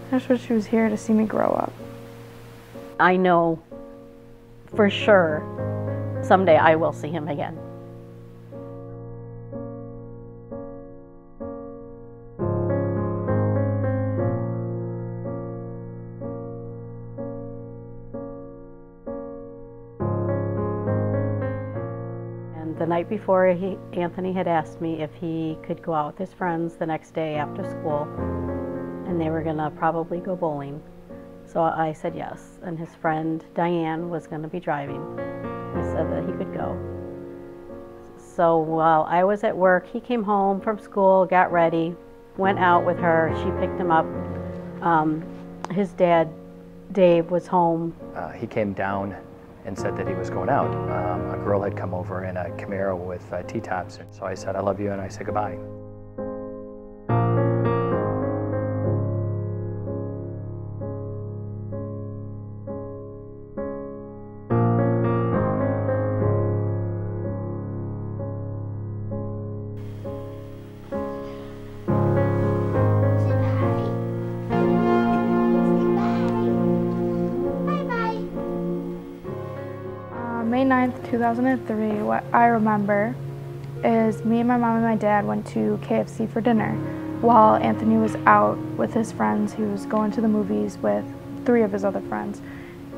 I just wish she was here to see me grow up. I know for sure someday I will see him again. And the night before, Anthony had asked me if he could go out with his friends the next day after school, and they were gonna probably go bowling. So I said yes, and his friend Diane was gonna be driving. I said that he could go. So while I was at work, he came home from school, got ready, went out with her. She picked him up. His dad, Dave, was home. He came down and said that he was going out. A girl had come over in a Camaro with T-tops. So I said, I love you, and I said goodbye. May 9th, 2003, what I remember is me and my mom and my dad went to KFC for dinner while Anthony was out with his friends. He was going to the movies with 3 of his other friends.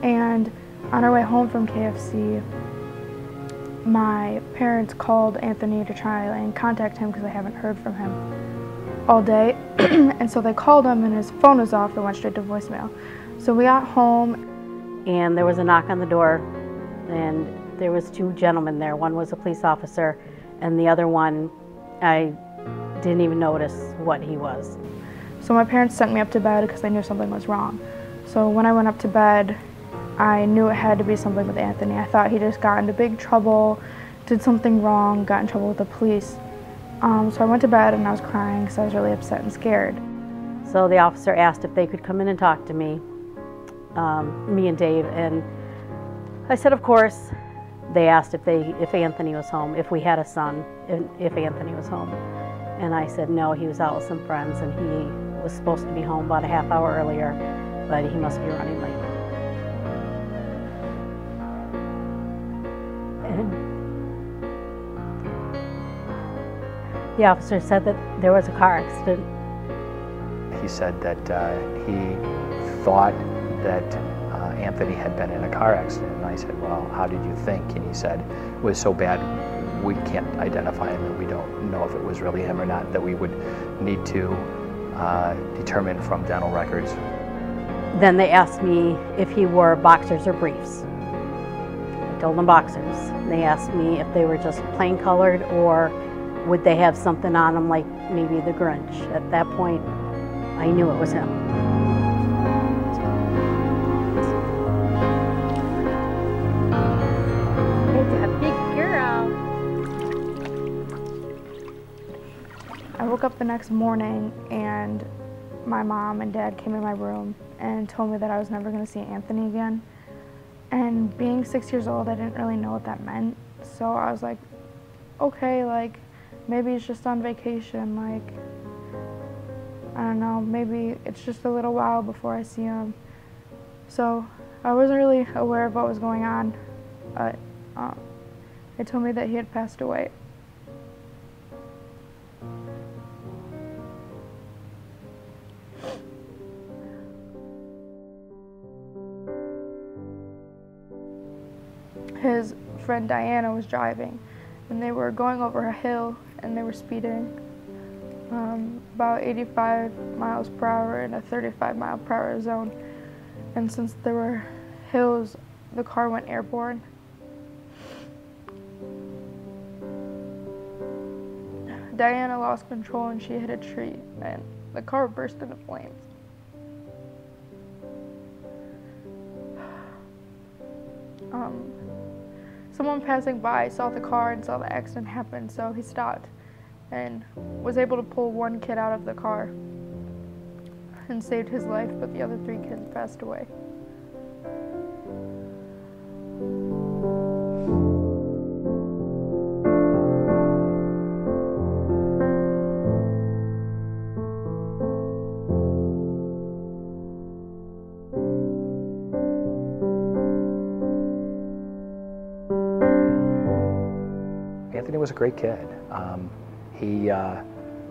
And on our way home from KFC, my parents called Anthony to try and contact him because they haven't heard from him all day. And so they called him and his phone was off and went straight to voicemail. So we got home and there was a knock on the door, and there was 2 gentlemen there. One was a police officer, and the other one, I didn't even notice what he was. So my parents sent me up to bed because they knew something was wrong. So when I went up to bed, I knew it had to be something with Anthony. I thought he just got into big trouble, did something wrong, got in trouble with the police. So I went to bed and I was crying because I was really upset and scared. So the officer asked if they could come in and talk to me, me and Dave, and I said of course. They asked if Anthony was home, if we had a son, if Anthony was home. And I said no, he was out with some friends and he was supposed to be home about a half hour earlier, but he must be running late. And the officer said that there was a car accident. He said that he thought that Anthony had been in a car accident. And I said, well, how did you think? And he said, it was so bad we can't identify him and we don't know if it was really him or not, that we would need to determine from dental records. Then they asked me if he wore boxers or briefs. I told them boxers. They asked me if they were just plain colored or would they have something on them like maybe the Grinch. At that point, I knew it was him. I woke up the next morning and my mom and dad came in my room and told me that I was never going to see Anthony again. And being 6 years old, I didn't really know what that meant. So I was like, okay, like maybe he's just on vacation, like, I don't know, maybe it's just a little while before I see him. So I wasn't really aware of what was going on, but they told me that he had passed away. His friend Diana was driving and they were going over a hill and they were speeding about 85 miles per hour in a 35-mile-per-hour zone. And since there were hills, the car went airborne. Diana lost control and she hit a tree and the car burst into flames. Someone passing by saw the car and saw the accident happen, so he stopped and was able to pull one kid out of the car and saved his life, but the other 3 kids passed away. was a great kid. He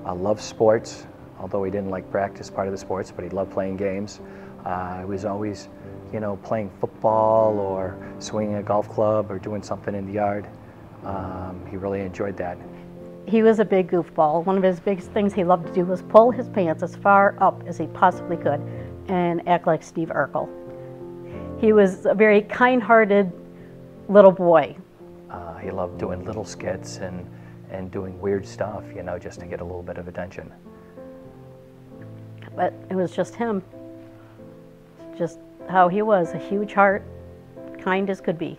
loved sports, although he didn't like practice part of the sports, but he loved playing games. He was always, you know, playing football or swinging a golf club or doing something in the yard. He really enjoyed that. He was a big goofball. One of his biggest things he loved to do was pull his pants as far up as he possibly could and act like Steve Urkel. He was a very kind-hearted little boy. He loved doing little skits and doing weird stuff, you know, just to get a little bit of attention. But it was just him. Just how he was, a huge heart, kind as could be.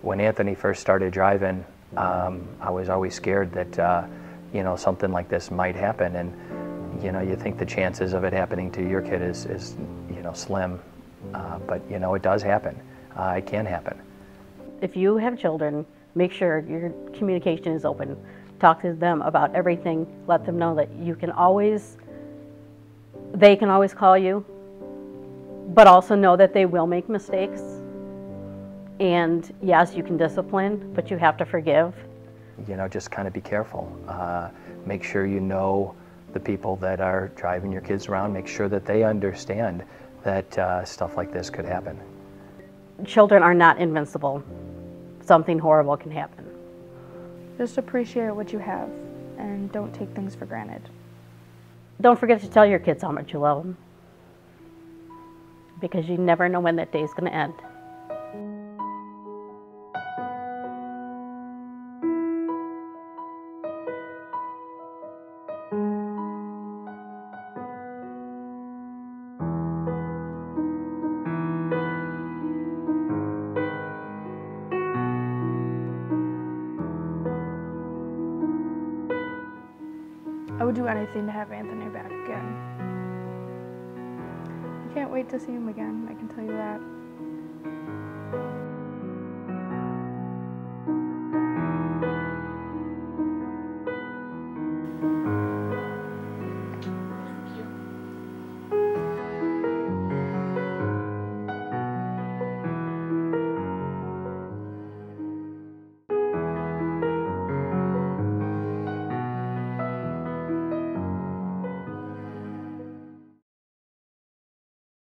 When Anthony first started driving, I was always scared that you know, something like this might happen, and you know, you think the chances of it happening to your kid is you know, slim, but you know, it does happen. It can happen. If you have children, make sure your communication is open. Talk to them about everything. Let them know that they can always call you, but also know that they will make mistakes. And yes, you can discipline, but you have to forgive. You know, just kind of be careful. Make sure you know the people that are driving your kids around. Make sure that they understand that stuff like this could happen. Children are not invincible. Something horrible can happen. Just appreciate what you have and don't take things for granted. Don't forget to tell your kids how much you love them, because you never know when that day is going to end. I would do anything to have Anthony back again. I can't wait to see him again, I can tell you that.